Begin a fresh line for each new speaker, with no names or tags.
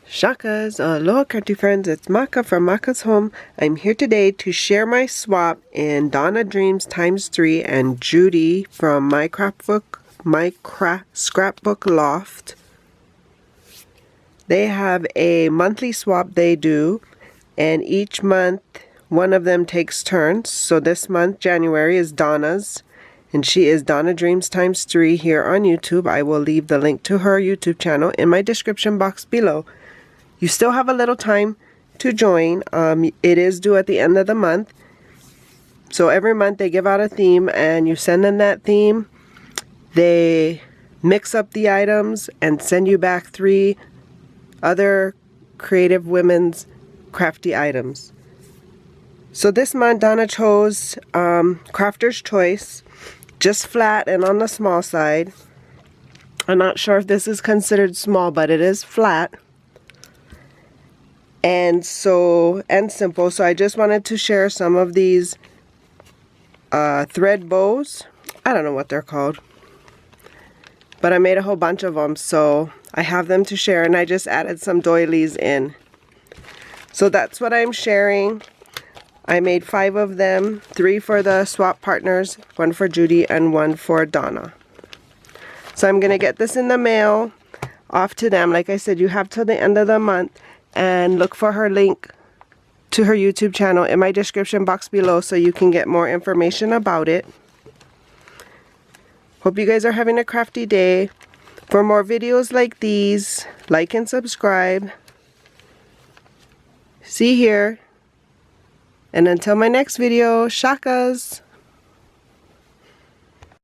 Shakas, aloha crafty friends, it's Maka from Makaz Home. I'm here today to share my swap in Donna Dreams ×3 and Judy from my scrapbook loft. They have a monthly swap they do, and each month one of them takes turns. So this month, January, is Donna's, and she is Donna Dreams ×3 here on YouTube. I will leave the link to her YouTube channel in my description box below. You still have a little time to join. It is due at the end of the month. So every month they give out a theme and you send them that theme. They mix up the items and send you back 3 other creative women's crafty items. So this month Donna chose Crafter's Choice, just flat and on the small side. I'm not sure if this is considered small, but it is flat. And simple. So I just wanted to share some of these thread bows. I don't know what they're called, but I made a whole bunch of them, so I have them to share, and I just added some doilies in. So that's what I'm sharing. I made 5 of them, 3 for the swap partners, 1 for Judy, and 1 for Donna. So I'm gonna get this in the mail off to them. Like I said, you have till the end of the month. And look for her link to her YouTube channel in my description box below so you can get more information about it. Hope you guys are having a crafty day. For more videos like these, like and subscribe. See here. And until my next video, shakas!